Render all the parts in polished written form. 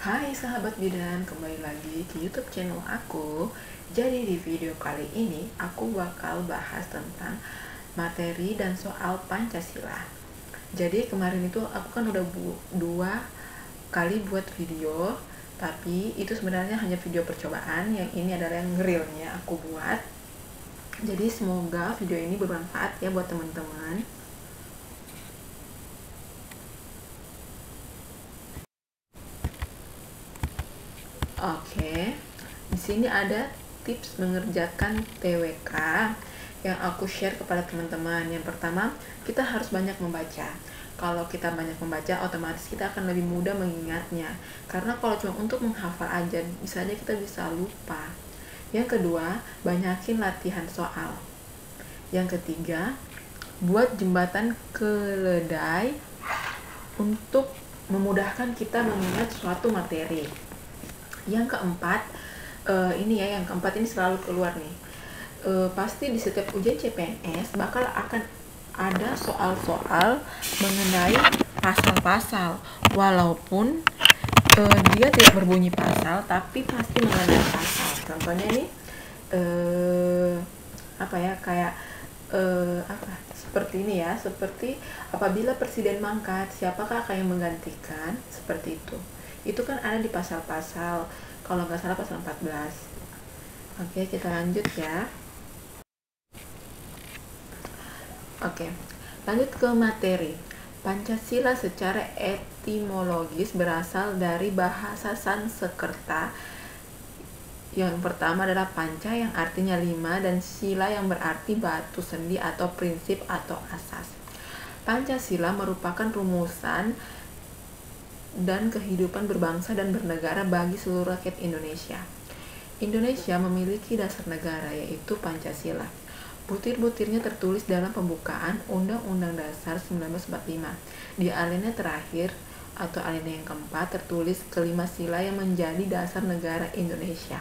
Hai sahabat bidan, kembali lagi ke YouTube channel aku. Jadi di video kali ini aku bakal bahas tentang materi dan soal Pancasila. Jadi kemarin itu aku kan udah dua kali buat video, tapi itu sebenarnya hanya video percobaan. Yang ini adalah yang realnya aku buat. Jadi semoga video ini bermanfaat ya buat teman-teman. Oke, di sini ada tips mengerjakan TWK yang aku share kepada teman-teman. Yang pertama, kita harus banyak membaca. Kalau kita banyak membaca, otomatis kita akan lebih mudah mengingatnya. Karena kalau cuma untuk menghafal aja, bisa aja kita bisa lupa. Yang kedua, banyakin latihan soal. Yang ketiga, buat jembatan keledai untuk memudahkan kita mengingat suatu materi. Yang keempat, ini selalu keluar nih. Pasti di setiap ujian CPNS akan ada soal-soal mengenai pasal-pasal, walaupun dia tidak berbunyi pasal, tapi pasti mengenai pasal. Contohnya nih, seperti ini ya, seperti apabila presiden mangkat, siapakah yang menggantikan, seperti itu. Itu kan ada di pasal-pasal, kalau nggak salah pasal 14. Oke, kita lanjut ya. Oke, lanjut ke materi. Pancasila secara etimologis berasal dari bahasa Sanskerta. Yang pertama adalah panca yang artinya 5 dan sila yang berarti batu sendi atau prinsip atau asas. Pancasila merupakan rumusan dan kehidupan berbangsa dan bernegara bagi seluruh rakyat Indonesia. Indonesia memiliki dasar negara yaitu Pancasila. Butir-butirnya tertulis dalam pembukaan Undang-Undang Dasar 1945. Di alinea terakhir atau alinea yang keempat tertulis kelima sila yang menjadi dasar negara Indonesia.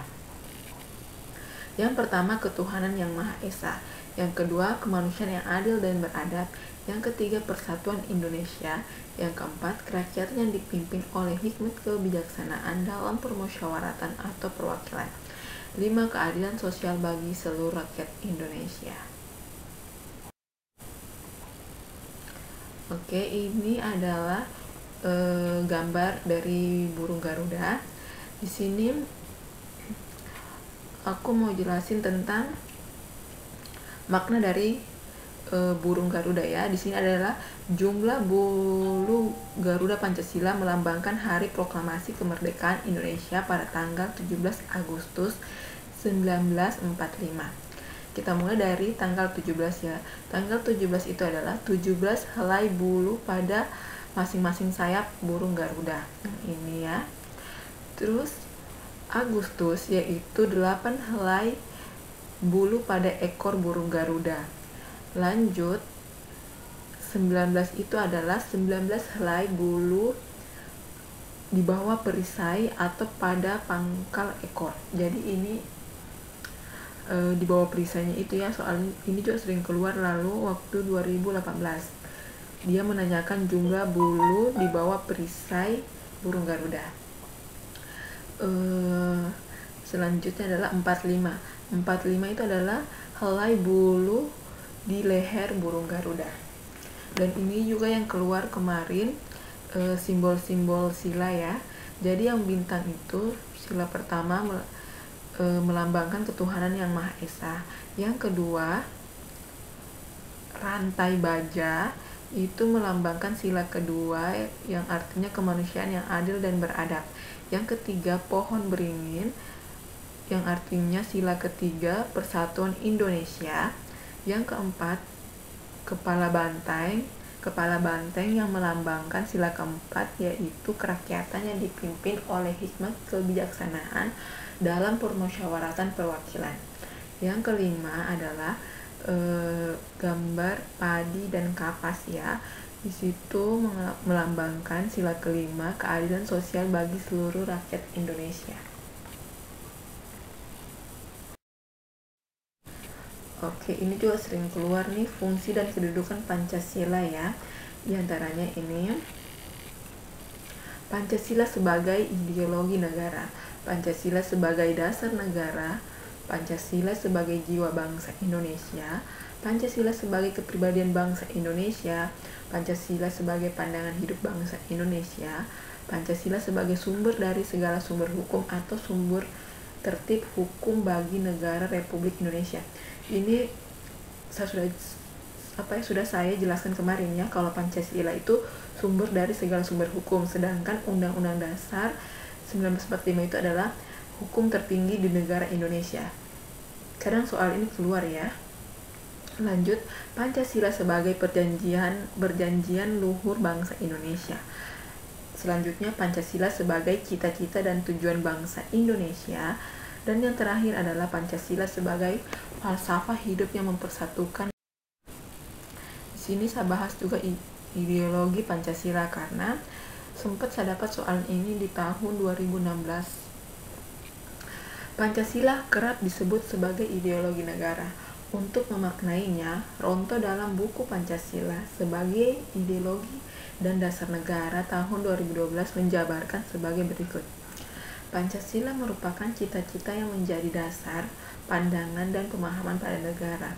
Yang pertama, ketuhanan yang Maha Esa. Yang kedua, kemanusiaan yang adil dan beradab. Yang ketiga, persatuan Indonesia. Yang keempat, kerakyatan yang dipimpin oleh hikmat kebijaksanaan dalam permusyawaratan atau perwakilan. 5. Keadilan sosial bagi seluruh rakyat Indonesia. Oke, ini adalah gambar dari burung Garuda. Di sini aku mau jelasin tentang makna dari burung Garuda ya. Di sini adalah jumlah bulu Garuda Pancasila melambangkan hari proklamasi kemerdekaan Indonesia pada tanggal 17 Agustus 1945. Kita mulai dari tanggal 17 ya. Tanggal 17 itu adalah 17 helai bulu pada masing-masing sayap burung Garuda. Ini ya. Terus Agustus yaitu 8 helai bulu pada ekor burung Garuda. Lanjut 19 itu adalah 19 helai bulu di bawah perisai atau pada pangkal ekor. Jadi ini di bawah perisainya itu ya, soal ini juga sering keluar lalu waktu 2018. Dia menanyakan jumlah bulu di bawah perisai burung Garuda. Selanjutnya adalah 45. 45 itu adalah helai bulu di leher burung Garuda. Dan ini juga yang keluar kemarin simbol-simbol sila ya. Jadi yang bintang itu sila pertama melambangkan ketuhanan yang Maha Esa. Yang kedua, rantai baja itu melambangkan sila kedua yang artinya kemanusiaan yang adil dan beradab. Yang ketiga, pohon beringin yang artinya sila ketiga persatuan Indonesia. Yang keempat, kepala banteng yang melambangkan sila keempat yaitu kerakyatan yang dipimpin oleh hikmat kebijaksanaan dalam permusyawaratan perwakilan. Yang kelima adalah gambar padi dan kapas ya. Di situ melambangkan sila kelima keadilan sosial bagi seluruh rakyat Indonesia. Oke, ini juga sering keluar nih fungsi dan kedudukan Pancasila ya. Di antaranya ini Pancasila sebagai ideologi negara, Pancasila sebagai dasar negara, Pancasila sebagai jiwa bangsa Indonesia, Pancasila sebagai kepribadian bangsa Indonesia, Pancasila sebagai pandangan hidup bangsa Indonesia, Pancasila sebagai sumber dari segala sumber hukum atau sumber tertib hukum bagi negara Republik Indonesia. Ini sudah saya jelaskan kemarin ya, kalau Pancasila itu sumber dari segala sumber hukum, sedangkan Undang-Undang Dasar 1945 itu adalah hukum tertinggi di negara Indonesia. Kadang soal ini keluar ya. Lanjut, Pancasila sebagai perjanjian luhur bangsa Indonesia. Selanjutnya, Pancasila sebagai cita-cita dan tujuan bangsa Indonesia. Dan yang terakhir adalah Pancasila sebagai falsafah hidup yang mempersatukan. Di sini saya bahas juga ideologi Pancasila karena sempat saya dapat soal ini di tahun 2016. Pancasila kerap disebut sebagai ideologi negara. Untuk memaknainya, Ronto dalam buku Pancasila sebagai ideologi dan dasar negara tahun 2012 menjabarkan sebagai berikut. Pancasila merupakan cita-cita yang menjadi dasar, pandangan, dan pemahaman pada negara.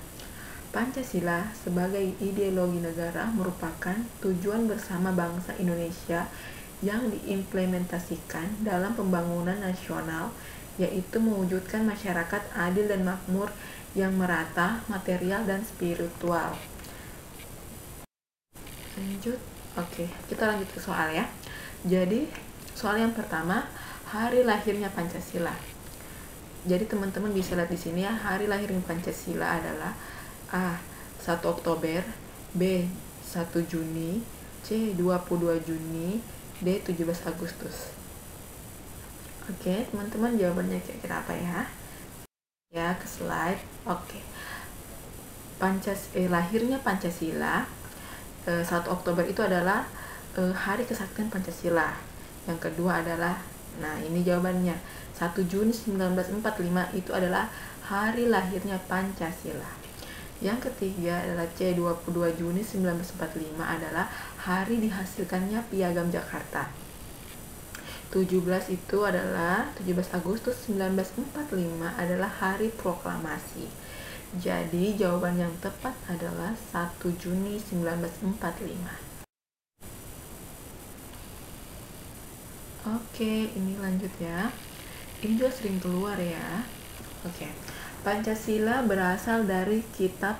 Pancasila sebagai ideologi negara merupakan tujuan bersama bangsa Indonesia yang diimplementasikan dalam pembangunan nasional, yaitu mewujudkan masyarakat adil dan makmur yang merata, material, dan spiritual. Lanjut. Oke, kita lanjut ke soal ya. Jadi, soal yang pertama, hari lahirnya Pancasila. Jadi teman-teman bisa lihat di sini ya, hari lahirnya Pancasila adalah A. 1 Oktober, B. 1 Juni, C. 22 Juni, D. 17 Agustus. Oke, teman-teman jawabannya kira-kira apa ya? Ya, ke slide. Oke. Lahirnya Pancasila 1 Oktober itu adalah hari kesaktian Pancasila. Yang kedua adalah, nah ini jawabannya, 1 Juni 1945 itu adalah hari lahirnya Pancasila. Yang ketiga adalah C. 22 Juni 1945 adalah hari dihasilkannya Piagam Jakarta. 17 Agustus 1945 adalah hari proklamasi. Jadi jawaban yang tepat adalah 1 Juni 1945. Oke, ini lanjut ya. Ini juga sering keluar ya. Oke. Pancasila berasal dari Kitab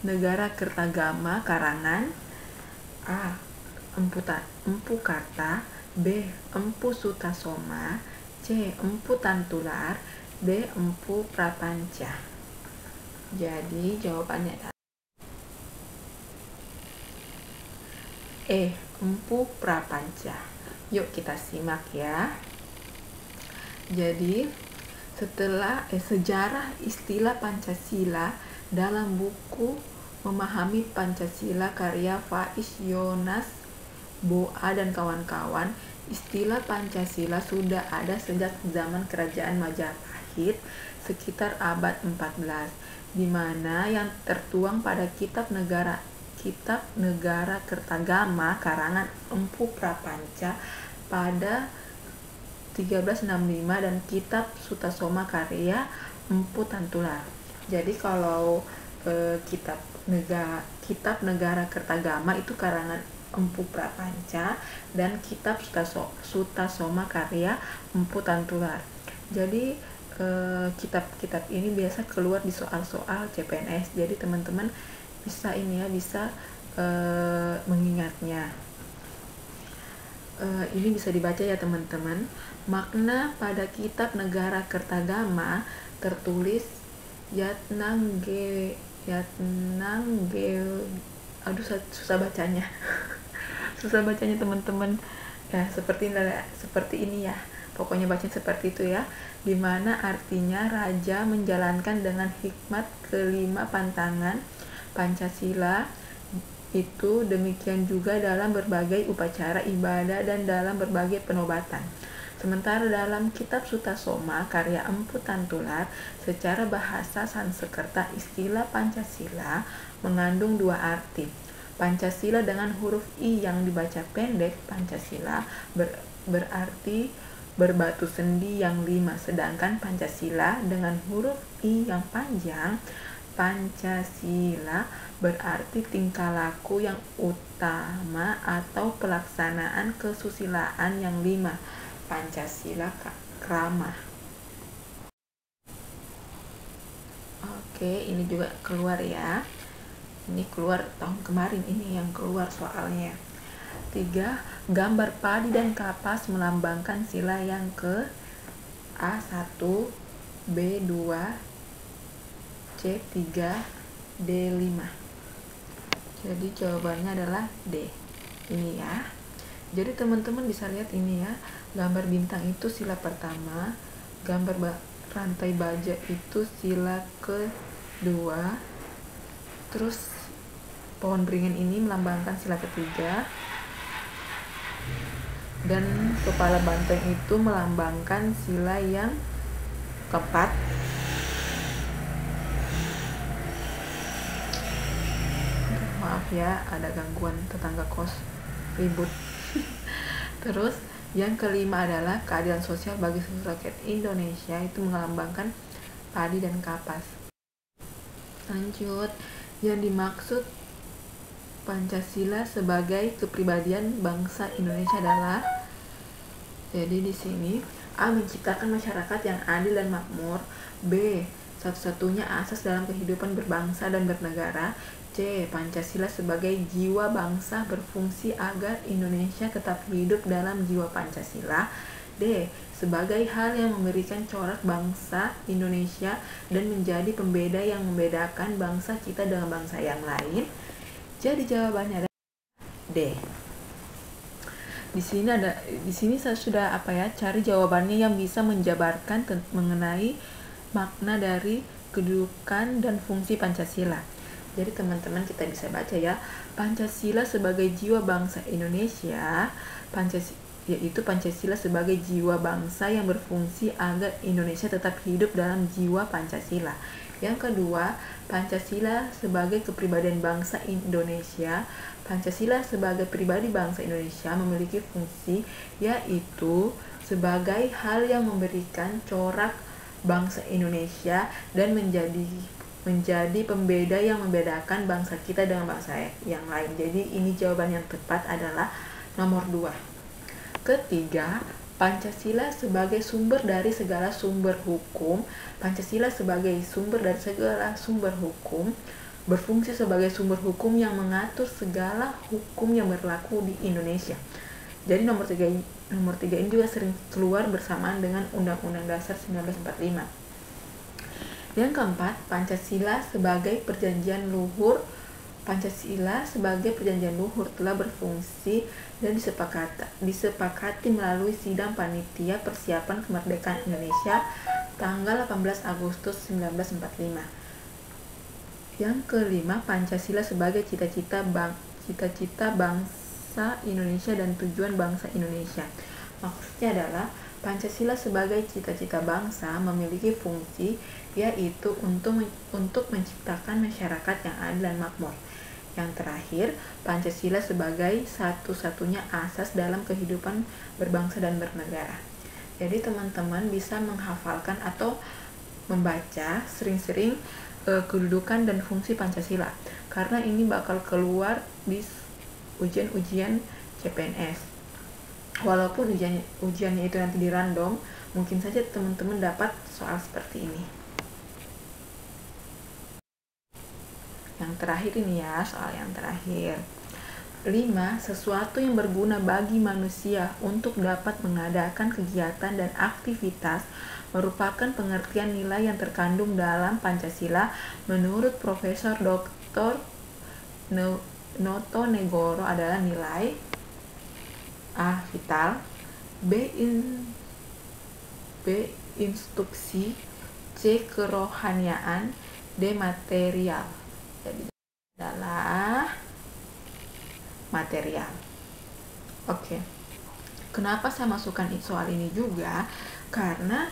Negara Kertagama karangan A. Empu Karta, B. Empu Sutasoma, C. Empu Tantular, D. Empu Prapanca. Jadi jawabannya adalah E. Empu Prapanca. Yuk kita simak ya. Jadi sejarah istilah Pancasila dalam buku Memahami Pancasila karya Faiz Yonas Boa dan kawan-kawan, istilah Pancasila sudah ada sejak zaman Kerajaan Majapahit sekitar abad 14, di mana yang tertuang pada Kitab Negara Kertagama karangan Empu Prapanca pada 1365 dan Kitab Sutasoma karya Empu Tantular. Jadi kalau Kitab Negara Kertagama itu karangan Empu Prapanca dan Kitab Sutasoma karya Empu Tantular. Jadi kitab-kitab ini biasa keluar di soal-soal CPNS. Jadi teman-teman bisa mengingatnya. Ini bisa dibaca ya teman-teman. Makna pada Kitab Negara Kertagama tertulis susah bacanya. Susah bacanya teman-teman. Ya, seperti ini ya. Pokoknya bacanya seperti itu ya. Dimana artinya raja menjalankan dengan hikmat kelima pantangan Pancasila itu, demikian juga dalam berbagai upacara ibadah dan dalam berbagai penobatan. Sementara dalam Kitab Sutasoma karya Empu Tantular, secara bahasa Sanskerta istilah Pancasila mengandung dua arti. Pancasila dengan huruf I yang dibaca pendek, Pancasila, berarti berbatu sendi yang 5, sedangkan Pancasila dengan huruf I yang panjang, Pancasila, berarti tingkah laku yang utama atau pelaksanaan kesusilaan yang 5, Pancasila krama. Oke, ini juga keluar ya. Ini keluar tahun kemarin, ini yang keluar soalnya. 3. Gambar padi dan kapas melambangkan sila yang ke A1, B2, C3, D5. Jadi jawabannya adalah D. Ini ya. Jadi teman-teman bisa lihat ini ya. Gambar bintang itu sila pertama, gambar rantai baja itu sila kedua, terus pohon beringin ini melambangkan sila ketiga, dan kepala banteng itu melambangkan sila yang keempat. Maaf ya, ada gangguan tetangga kos ribut. Terus yang kelima adalah keadilan sosial bagi seluruh rakyat Indonesia, itu melambangkan padi dan kapas. Lanjut, yang dimaksud Pancasila sebagai kepribadian bangsa Indonesia adalah, jadi di sini A. Menciptakan masyarakat yang adil dan makmur. B. Satu-satunya asas dalam kehidupan berbangsa dan bernegara. C. Pancasila sebagai jiwa bangsa berfungsi agar Indonesia tetap hidup dalam jiwa Pancasila. D. Sebagai hal yang memberikan corak bangsa Indonesia dan menjadi pembeda yang membedakan bangsa kita dengan bangsa yang lain. Jadi jawabannya adalah D. Di sini saya sudah cari jawabannya yang bisa menjabarkan mengenai makna dari kedudukan dan fungsi Pancasila. Jadi teman-teman kita bisa baca ya, Pancasila sebagai jiwa bangsa Indonesia, yaitu Pancasila sebagai jiwa bangsa yang berfungsi agar Indonesia tetap hidup dalam jiwa Pancasila. Yang kedua, Pancasila sebagai kepribadian bangsa Indonesia. Pancasila sebagai pribadi bangsa Indonesia memiliki fungsi, yaitu sebagai hal yang memberikan corak bangsa Indonesia dan menjadi pembeda yang membedakan bangsa kita dengan bangsa yang lain. Jadi ini jawaban yang tepat adalah nomor 2. Ketiga, Pancasila sebagai sumber dari segala sumber hukum. Pancasila sebagai sumber dari segala sumber hukum berfungsi sebagai sumber hukum yang mengatur segala hukum yang berlaku di Indonesia. Jadi nomor 3 ini juga sering keluar bersamaan dengan Undang-Undang Dasar 1945. Yang keempat, Pancasila sebagai perjanjian luhur. Pancasila sebagai perjanjian luhur telah berfungsi dan disepakati melalui Sidang Panitia Persiapan Kemerdekaan Indonesia tanggal 18 Agustus 1945. Yang kelima, Pancasila sebagai cita-cita bangsa Indonesia dan tujuan bangsa Indonesia. Maksudnya adalah Pancasila sebagai cita-cita bangsa memiliki fungsi, yaitu untuk menciptakan masyarakat yang adil dan makmur. Yang terakhir, Pancasila sebagai satu-satunya asas dalam kehidupan berbangsa dan bernegara. Jadi teman-teman bisa menghafalkan atau membaca sering-sering kedudukan dan fungsi Pancasila, karena ini bakal keluar di ujian-ujian CPNS. Walaupun ujiannya itu nanti di random, mungkin saja teman-teman dapat soal seperti ini. Yang terakhir ini ya, soal yang terakhir. 5. Sesuatu yang berguna bagi manusia untuk dapat mengadakan kegiatan dan aktivitas merupakan pengertian nilai yang terkandung dalam Pancasila menurut Profesor Dr. Noto Negoro adalah nilai A. Vital, B. Instruksi, C. Kerohaniaan, D. Material. Jadi adalah material. Oke. Kenapa saya masukkan soal ini juga? Karena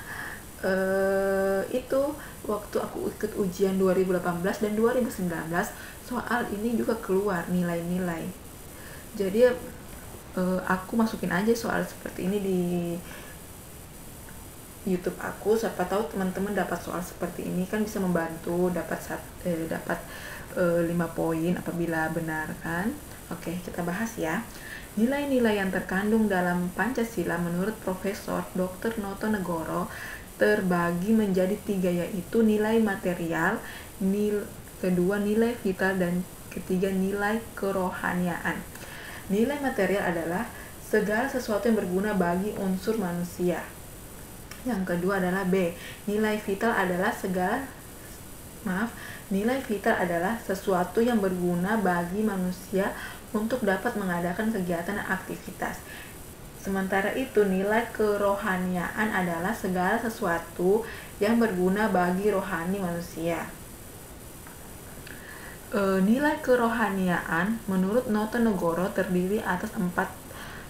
itu waktu aku ikut ujian 2018 dan 2019, soal ini juga keluar nilai-nilai. Jadi aku masukin aja soal seperti ini di YouTube aku, siapa tahu teman-teman dapat soal seperti ini, kan bisa membantu dapat 5 poin apabila benar kan. Oke, kita bahas ya. Nilai-nilai yang terkandung dalam Pancasila menurut Profesor Dr. Noto Negoro terbagi menjadi 3, yaitu nilai material, kedua nilai vital, dan ketiga nilai kerohaniaan. Nilai material adalah segala sesuatu yang berguna bagi unsur manusia. Yang kedua adalah B. Nilai vital adalah nilai vital adalah sesuatu yang berguna bagi manusia untuk dapat mengadakan kegiatan dan aktivitas. Sementara itu, nilai kerohaniaan adalah segala sesuatu yang berguna bagi rohani manusia. Nilai kerohaniaan menurut Noto Negoro terdiri atas 4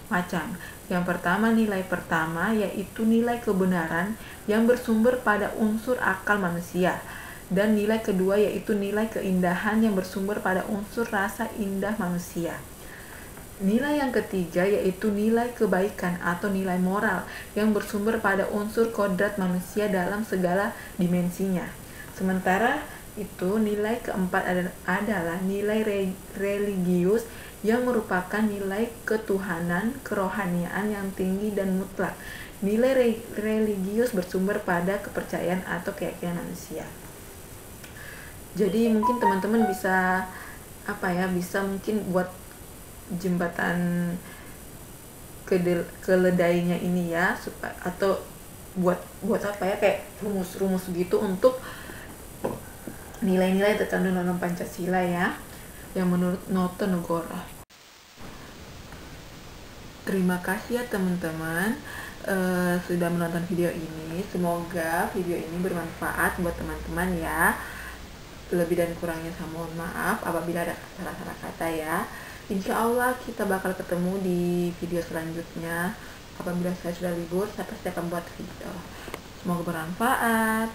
macam. Yang pertama, nilai pertama, yaitu nilai kebenaran yang bersumber pada unsur akal manusia. Dan nilai kedua, yaitu nilai keindahan yang bersumber pada unsur rasa indah manusia. Nilai yang ketiga yaitu nilai kebaikan atau nilai moral yang bersumber pada unsur kodrat manusia dalam segala dimensinya. Sementara itu, nilai keempat adalah nilai religius yang merupakan nilai ketuhanan, kerohaniaan yang tinggi dan mutlak. Nilai religius bersumber pada kepercayaan atau keyakinan manusia. Jadi mungkin teman-teman bisa bisa mungkin buat jembatan keledainya ini ya, atau buat kayak rumus-rumus gitu untuk nilai-nilai terkandung dalam Pancasila ya, yang menurut Noto Negoro. Terima kasih ya teman-teman sudah menonton video ini. Semoga video ini bermanfaat buat teman-teman ya. Lebih dan kurangnya saya mohon maaf apabila ada salah-salah kata ya. Insya Allah kita bakal ketemu di video selanjutnya. Apabila saya sudah libur, saya pasti akan buat video. Semoga bermanfaat.